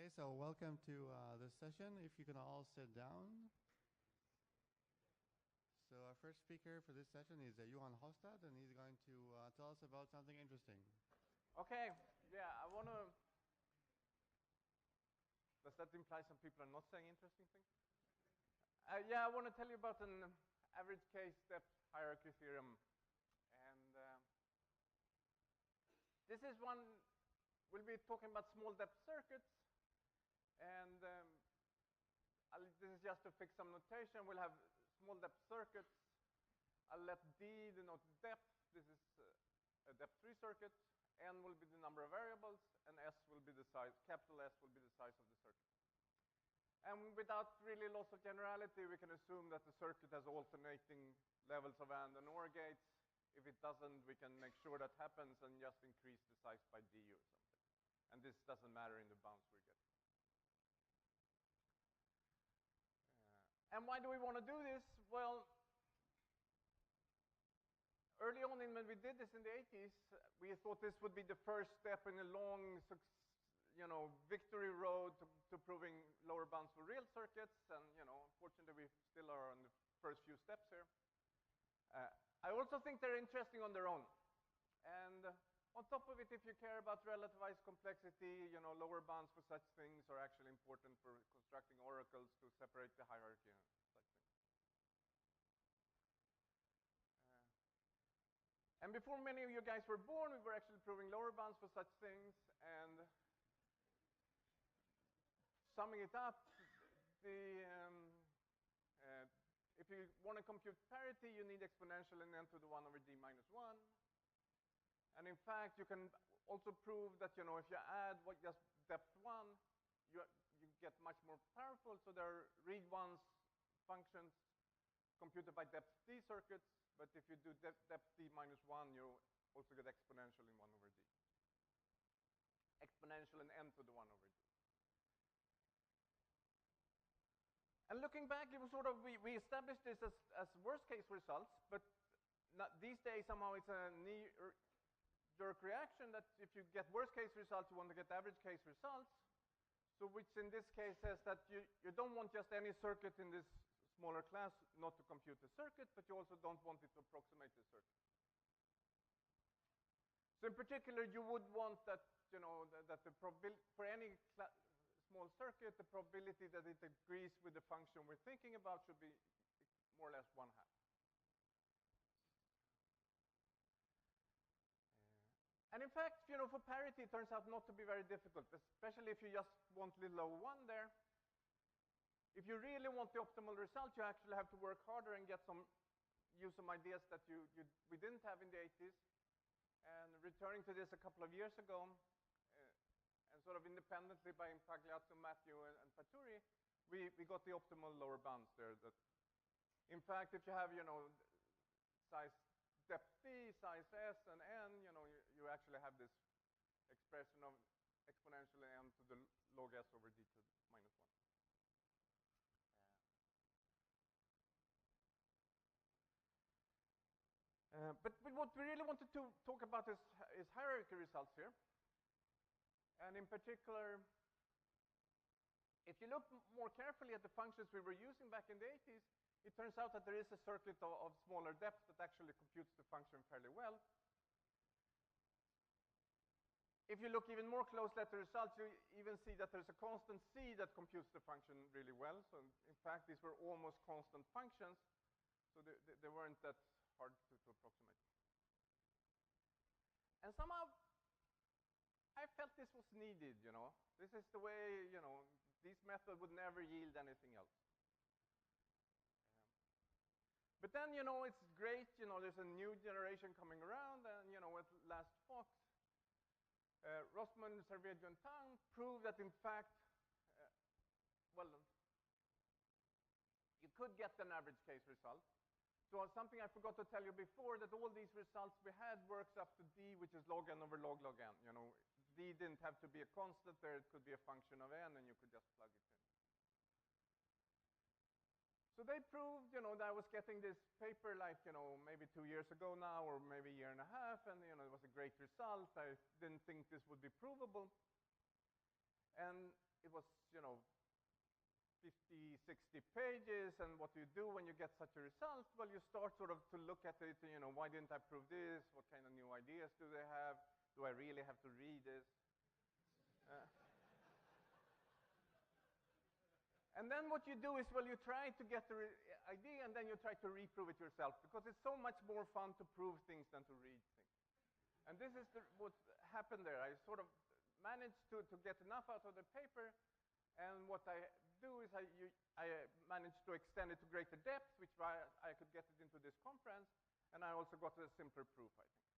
Okay, so welcome to this session. If you can all sit down. So our first speaker for this session is Johan Hofstad, and he's going to tell us about something interesting. Okay, yeah, I want to... Does that imply some people are not saying interesting things? Yeah, I want to tell you about an average case depth hierarchy theorem. And this is one, we'll be talking about small depth circuits. And this is just to fix some notation. We'll have small depth circuits. I'll let D denote depth. This is a depth 3 circuit. N will be the number of variables, and S will be the size, capital S will be the size of the circuit. And without really loss of generality, we can assume that the circuit has alternating levels of AND and OR gates. If it doesn't, we can make sure that happens and just increase the size by D or something. And this doesn't matter in the bounds we're getting. And why do we want to do this? Well, early on when we did this in the 80s, we thought this would be the first step in a long, victory road to proving lower bounds for real circuits. And, unfortunately, we still are on the first few steps here. I also think they're interesting on their own. And on top of it, if you care about relativized complexity, lower bounds for such things are actually important for constructing oracles to separate the hierarchy and such things. And before many of you guys were born, we were actually proving lower bounds for such things. And summing it up, if you want to compute parity, you need exponential in n to the 1 over d minus 1. And in fact, you can also prove that, if you add just depth 1, you get much more powerful. So there are read ones functions computed by depth d circuits. But if you do depth d minus 1, you also get exponential in 1 over d. Exponential in n to the 1 over d. And looking back, it was we established this as worst case results. But these days, somehow it's a knee-jerk reaction that if you get worst case results, you want to get average case results. So which in this case says that you don't want just any circuit in this smaller class not to compute the circuit, but you also don't want it to approximate the circuit. So in particular, you would want that, that the probability for any small circuit, the probability that it agrees with the function we're thinking about should be more or less 1/2. And in fact, for parity, it turns out not to be very difficult, especially if you just want little o1 there. If you really want the optimal result, you actually have to work harder and use some ideas that we didn't have in the 80s. And returning to this a couple of years ago, and sort of independently by Impagliazzo, Matthew, and Paturi, we got the optimal lower bounds there. That, in fact, if you have, size depth d, size s, and n, you actually have this expression of exponential n to the log s over d to the minus 1. But what we really wanted to talk about is hierarchy results here. And in particular, if you look more carefully at the functions we were using back in the 80s, it turns out that there is a circuit of smaller depth that actually computes the function fairly well. If you look even more closely at the results, you even see that there's a constant c that computes the function really well. So in fact, these were almost constant functions. So they weren't that hard to approximate. And somehow, I felt this was needed, This is the way, this method would never yield anything else. But then, it's great, there's a new generation coming around, and, at last Fox, Rossmann, Serveggio, and Tang proved that, in fact, you could get an average case result. So something I forgot to tell you before, that all these results we had works up to d, which is log n over log n. D didn't have to be a constant there. It could be a function of n, and you could just plug it in. So they proved, that I was getting this paper like, maybe 2 years ago now, or maybe a year and a half, and, it was a great result. I didn't think this would be provable. And it was, 50, 60 pages, and what do you do when you get such a result? Well, you start sort of to look at it, why didn't I prove this? What kind of new ideas do they have? Do I really have to read this? And then what you do is, well, you try to get the idea, and then you try to reprove it yourself, because it's so much more fun to prove things than to read things. And this is what happened there. I sort of managed to get enough out of the paper, and what I do is I managed to extend it to greater depth, which I could get it into this conference, and I also got a simpler proof, I think.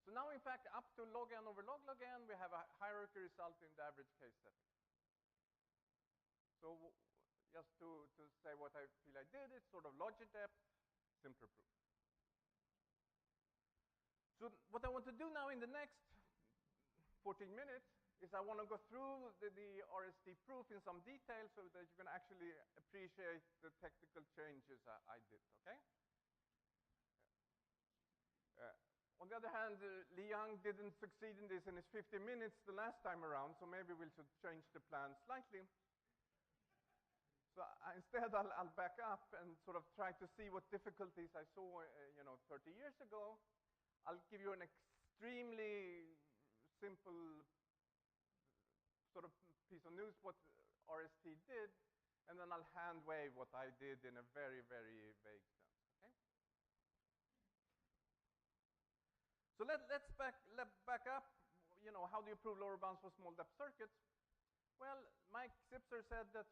So now, in fact, up to log n over log n, we have a hierarchy result in the average case setting. So just to say what I feel I did, it's sort of logic depth, simpler proof. So what I want to do now in the next 14 minutes is I want to go through the RST proof in some detail so that you can actually appreciate the technical changes I did, okay? On the other hand, Li Yang didn't succeed in this in his 50 minutes the last time around, so maybe we should change the plan slightly. So instead, I'll back up and sort of try to see what difficulties I saw, 30 years ago. I'll give you an extremely simple sort of piece of news, what RST did, and then I'll hand wave what I did in a very, very vague sense, okay? So let's back up. How do you prove lower bounds for small depth circuits? Well, Mike Zipser said that,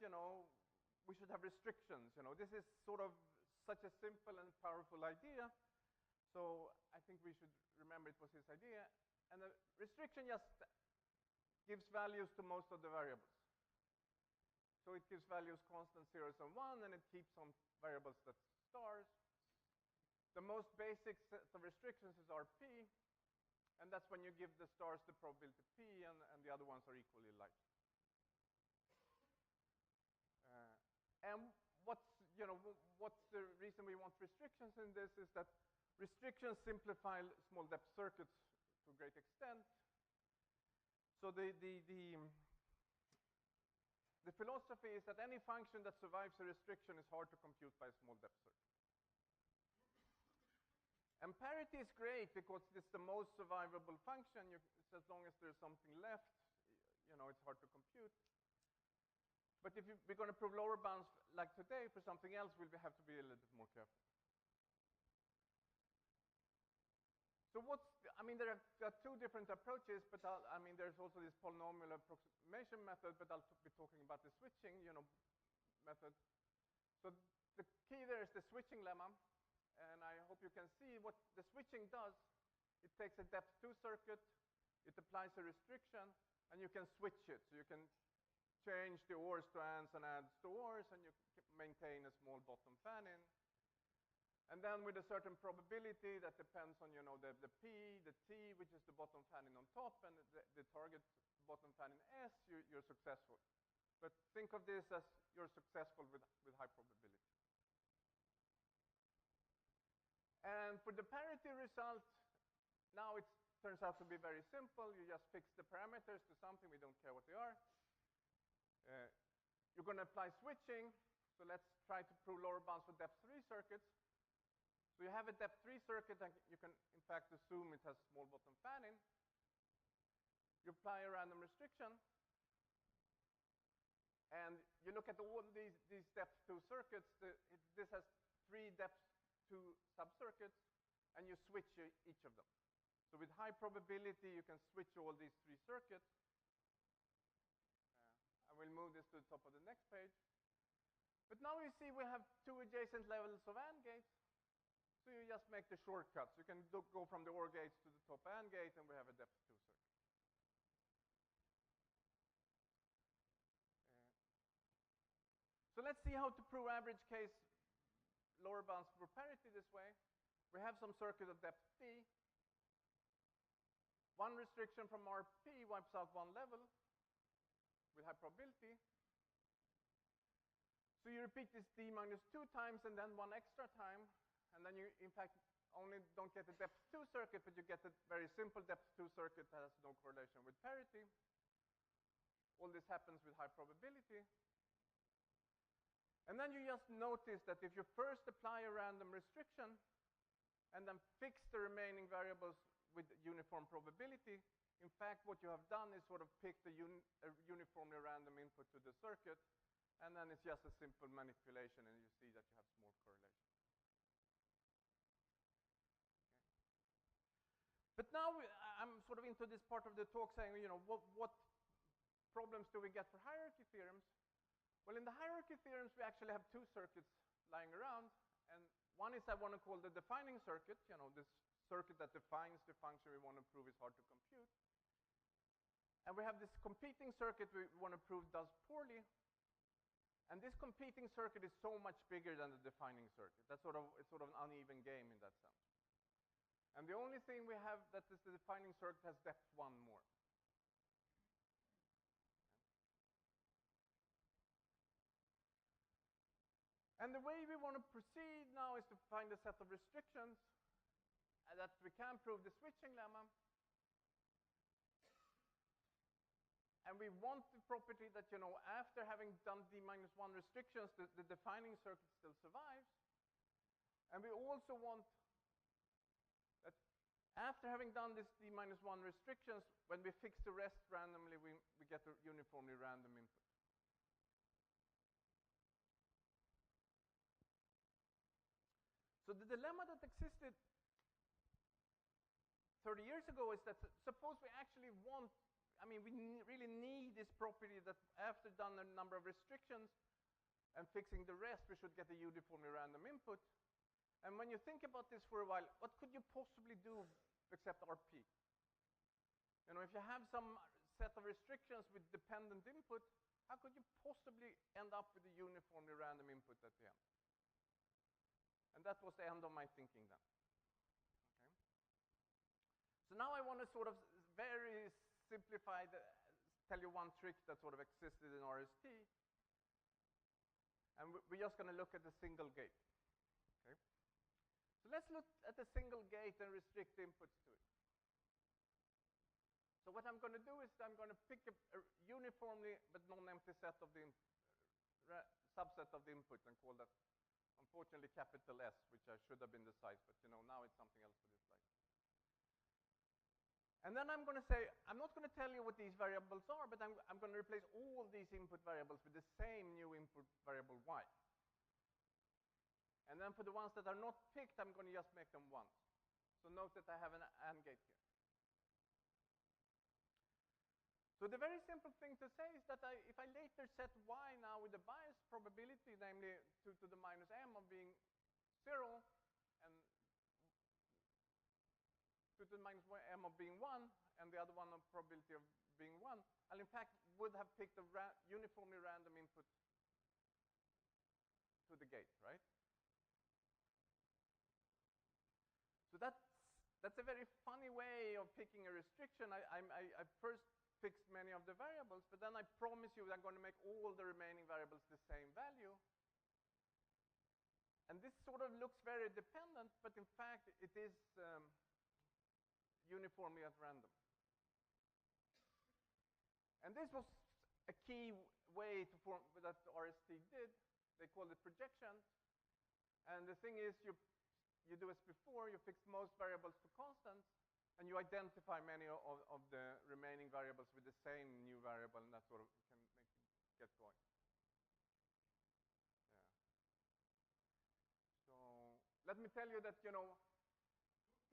we should have restrictions. This is sort of such a simple and powerful idea. So I think we should remember it was his idea. And the restriction just gives values to most of the variables. So it gives values constant, zeros, and 1, and it keeps some variables that's stars. The most basic set of restrictions is RP, and that's when you give the stars the probability P, and the other ones are equally likely. And what's the reason we want restrictions in this is that restrictions simplify small depth circuits to a great extent. So the philosophy is that any function that survives a restriction is hard to compute by a small depth circuit. And parity is great because it's the most survivable function. As long as there's something left, it's hard to compute. But if we're going to prove lower bounds like today for something else, we'll have to be a little bit more careful. So there are two different approaches, but there's also this polynomial approximation method, but I'll be talking about the switching, method. So the key there is the switching lemma, and I hope you can see what the switching does. It takes a depth 2 circuit, it applies a restriction, and you can switch it. So you can change the ors to ands and adds to ors, and you maintain a small bottom fan-in. And then with a certain probability that depends on the P, the T, which is the bottom fan-in on top, and the target bottom fan-in S, you're successful. But think of this as you're successful with high probability. And for the parity result, now it turns out to be very simple. You just fix the parameters to something. We don't care what they are. You're going to apply switching. So let's try to prove lower bounds for depth 3 circuits. So you have a depth 3 circuit, and you can, in fact, assume it has small bottom fan-in. You apply a random restriction. And you look at all these depth 2 circuits. This has 3 depth 2 subcircuits, and you switch each of them. So with high probability, you can switch all these 3 circuits. I will move this to the top of the next page. But now you see we have 2 adjacent levels of AND gates. So you just make the shortcuts. You can go from the OR gates to the top AND gate, and we have a depth 2 circuit. So let's see how to prove average case lower bounds for parity this way. We have some circuit of depth P. One restriction from RP wipes out one level with high probability. So you repeat this D minus 2 times and then 1 extra time. And then you, in fact, only don't get a depth 2 circuit, but you get a very simple depth 2 circuit that has no correlation with parity. this happens with high probability. And then you just notice that if you first apply a random restriction and then fix the remaining variables with uniform probability, in fact, what you have done is sort of pick a uniformly random input to the circuit, and then it's just a simple manipulation, and you see that you have small correlation. But now I'm sort of into this part of the talk saying, what problems do we get for hierarchy theorems? Well, in the hierarchy theorems, we actually have two circuits lying around. And one is I want to call the defining circuit, this circuit that defines the function we want to prove is hard to compute. And we have this competing circuit we want to prove does poorly. And this competing circuit is so much bigger than the defining circuit. It's sort of an uneven game in that sense. And the only thing we have that is the defining circuit has depth 1 more. And the way we want to proceed now is to find a set of restrictions that we can prove the switching lemma. And we want the property that, after having done d-1 restrictions, the defining circuit still survives. And we also want that after having done this d-1 restrictions, when we fix the rest randomly, we get a uniformly random input. So the dilemma that existed 30 years ago is that suppose we actually want, we really need this property that after done a number of restrictions and fixing the rest, we should get a uniformly random input. And when you think about this for a while, what could you possibly do except RP? If you have some set of restrictions with dependent input, how could you possibly end up with a uniformly random input at the end? And that was the end of my thinking then. Okay. So now I want to sort of very simplified tell you one trick that sort of existed in RST. And we're just going to look at a single gate. Okay. So let's look at a single gate and restrict inputs to it. So what I'm going to do is I'm going to pick a uniformly but non-empty set of the subset of the input and call that, unfortunately, capital S, which I should have been the size, but now it's something else for this slide. And then I'm going to say, I'm not going to tell you what these variables are, but I'm going to replace all these input variables with the same new input variable y. And then for the ones that are not picked, I'm going to just make them ones. So note that I have an AND gate here. So the very simple thing to say is that if I later set y now with a bias probability, namely 2 to the minus m of being 0, and 2 to the minus m of being 1, and the other one of probability of being 1, I'll in fact would have picked a uniformly random input to the gate, right? So that's a very funny way of picking a restriction. I first fixed many of the variables, but then I promise you that I'm going to make all the remaining variables the same value. And this sort of looks very dependent, but in fact it is uniformly at random. And this was a key way to form that RST did. They called it projections. And the thing is, you do as before, you fix most variables to constants, and you identify many of the remaining variables with the same new variable, and that sort of can make it get going. Yeah. So let me tell you that,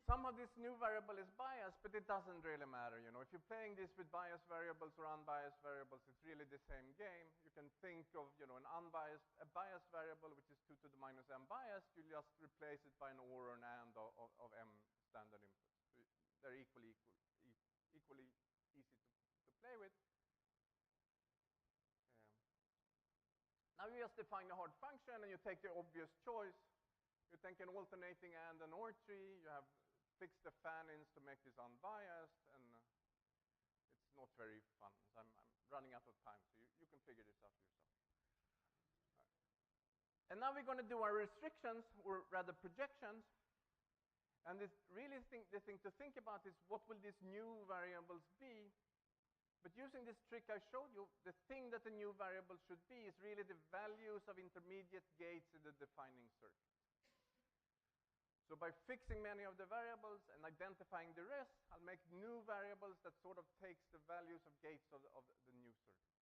some of this new variable is biased, but it doesn't really matter. If you're playing this with biased variables or unbiased variables, it's really the same game. You can think of, a biased variable, which is 2 to the minus m biased. You just replace it by an or an and of m standard inputs. So they're equally easy to play with. Now you just define a hard function, and you take the obvious choice. You take an alternating and an OR tree. You have fixed the fan-ins to make this unbiased, and it's not very fun. So I'm running out of time, so you can figure this out yourself. Right. And now we're going to do our restrictions, or rather projections. And this really the thing to think about is what will these new variables be But using this trick I showed you, the thing that the new variable should be is really the values of intermediate gates in the defining circuit. So by fixing many of the variables and identifying the rest, I'll make new variables that sort of takes the values of gates of the new circuit.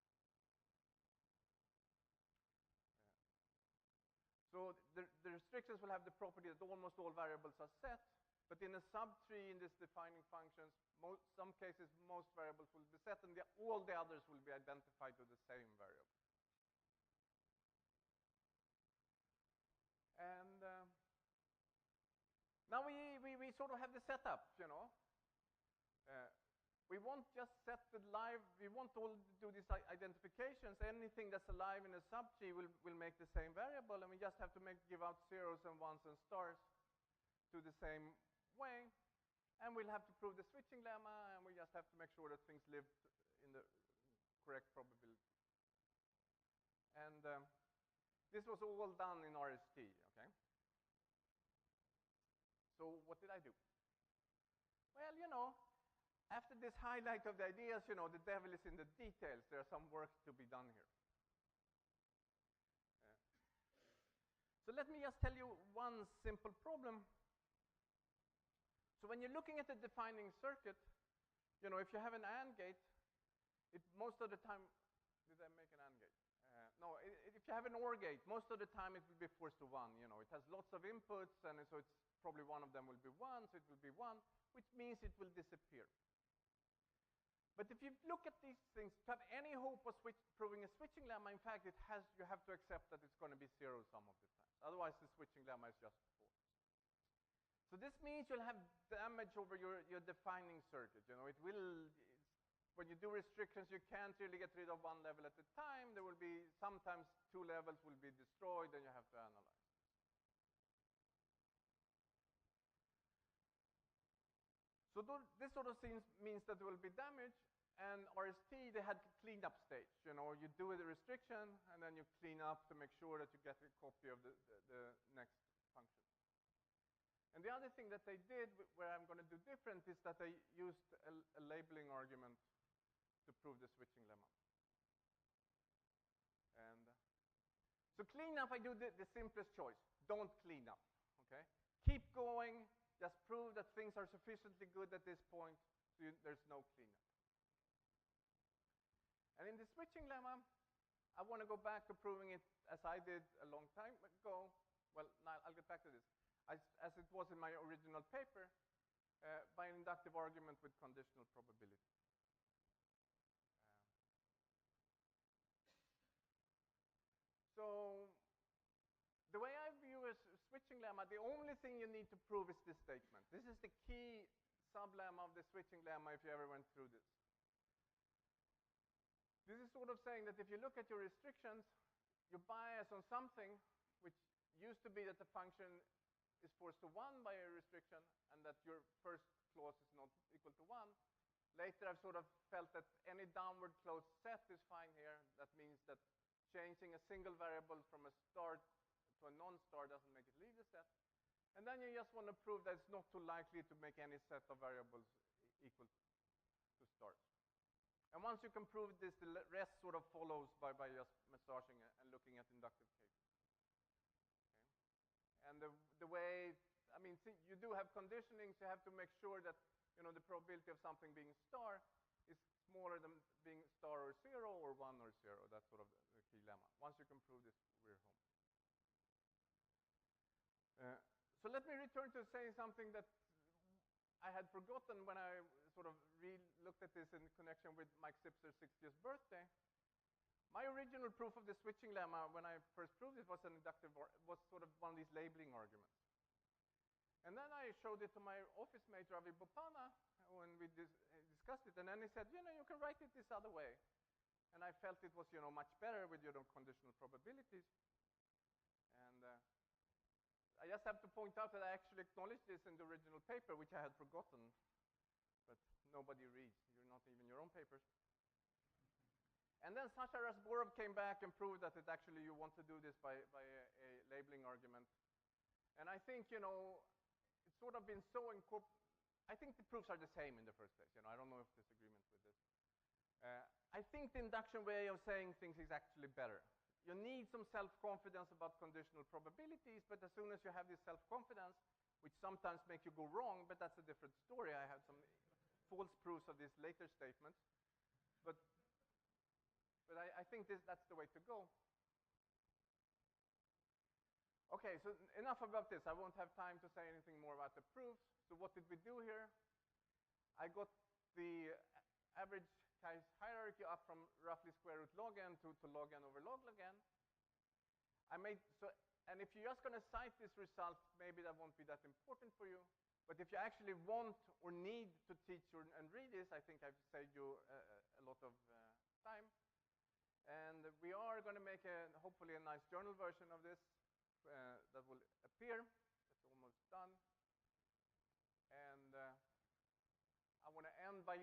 So the restrictions will have the property that almost all variables are set, but in a subtree in this defining functions, some cases most variables will be set, and all the others will be identified to the same variable. And now we sort of have the setup, you know. We won't just set the live, we won't all do these identifications. Anything that's alive in a subtree will make the same variable, and we just have to give out zeros and ones and stars to the same way. And we'll have to prove the switching lemma, and we just have to make sure that things live in the correct probability. And this was all done in RST, okay? So what did I do? Well, you know, after this highlight of the ideas, you know, the devil is in the details. There's some work to be done here. So let me just tell you one simple problem. So when you're looking at the defining circuit, you know, if you have an AND gate, most of the time, did I make an AND gate? No, if you have an OR gate, most of the time it will be forced to 1. You know, it has lots of inputs, and so it's probably one of them will be 1, so it will be 1, which means it will disappear. But if you look at these things, to have any hope of proving a switching lemma, in fact, you have to accept that it's going to be 0 some of the time. Otherwise, the switching lemma is just false. So this means you'll have damage over your defining circuit. You know, when you do restrictions, you can't really get rid of one level at a time. There will be, sometimes 2 levels will be destroyed, and you have to analyze. So this sort of means that there will be damage, and RST, they had cleanup stage. You know, you do the restriction, and then you clean up to make sure that you get a copy of the next function. And the other thing that they did, where I'm going to do different, is that they used a labeling argument to prove the switching lemma. And so clean up, I do the simplest choice. Don't clean up, okay? Keep going, just prove that things are sufficiently good at this point, so there's no cleanup. And in the switching lemma, I want to go back to proving it as I did a long time ago. Well, now I'll get back to this. As it was in my original paper, by an inductive argument with conditional probability. So the way I view a switching lemma, the only thing you need to prove is this statement. This is the key sub-lemma of the switching lemma if you ever went through this. This is sort of saying that if you look at your restrictions, you bias on something which used to be that the function is forced to 1 by a restriction, and that your first clause is not equal to 1. Later, I've sort of felt that any downward closed set is fine here. That means that changing a single variable from a star to a non-star doesn't make it leave the set. And then you just want to prove that it's not too likely to make any set of variables equal to stars. And once you can prove this, the rest sort of follows by just massaging and looking at inductive cases. And the way, I mean, you do have conditionings. You have to make sure that, you know, the probability of something being star is smaller than being star or 0 or 1 or 0. That's sort of the key lemma. Once you can prove this, we're home. So let me return to saying something that I had forgotten when I sort of looked at this in connection with Mike Zipser's 60th birthday. My original proof of the switching lemma, when I first proved it, was was sort of one of these labeling arguments. And then I showed it to my office mate, Ravi Bopana, when we discussed it. And then he said, you know, you can write it this other way. And I felt it was, you know, much better with, you know, conditional probabilities. And I just have to point out that I actually acknowledged this in the original paper, which I had forgotten. But nobody reads. You're not even your own papers. And then Sasha Rasborov came back and proved that actually you want to do this by a labeling argument. And I think, you know, it's sort of been so I think the proofs are the same in the first place. You know, I don't know if there's agreement with this. I think the induction way of saying things is actually better. You need some self-confidence about conditional probabilities, but as soon as you have this self-confidence, which sometimes make you go wrong, but that's a different story. I have some false proofs of these later statements. But I think that's the way to go. Okay, so enough about this. I won't have time to say anything more about the proofs. So what did we do here? I got the average size hierarchy up from roughly square root log n to log n over log n. And if you're just going to cite this result, maybe that won't be that important for you. But if you actually want or need to teach and read this, I think I've saved you a lot of time. And we are going to make hopefully a nice journal version of this that will appear. It's almost done. And I want to end by,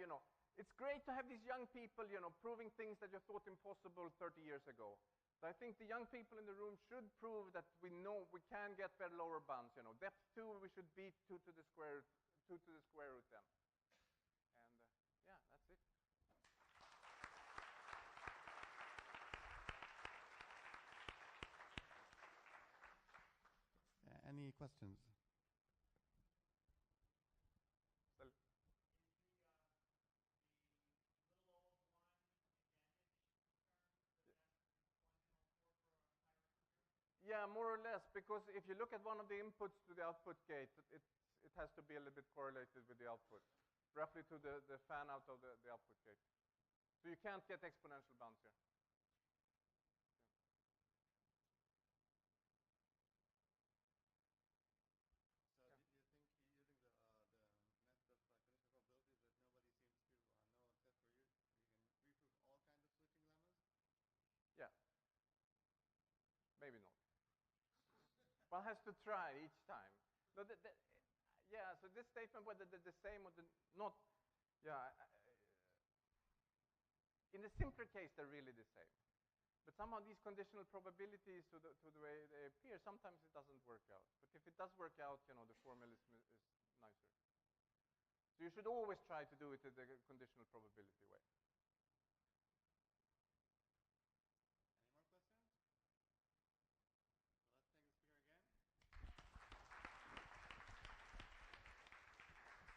it's great to have these young people, proving things that you thought impossible 30 years ago. So I think the young people in the room should prove that we know we can get better lower bounds. Depth 2, we should beat 2 to the square root n. And yeah, that's it. Any questions? Yeah, more or less, because if you look at one of the inputs to the output gate, it has to be a little bit correlated with the output, roughly to the fan out of the output gate. So you can't get exponential bounds here. So do you think using the method of conditional probabilities that nobody seems to know except for you, you can reprove all kinds of switching lemmas? Yeah. Maybe not. One has to try each time. No, yeah, so this statement, whether they're the same or not, yeah. In the simpler case, they're really the same. But somehow these conditional probabilities to the way they appear, sometimes it doesn't work out. But if it does work out, the formula is nicer. So you should always try to do it in the conditional probability way.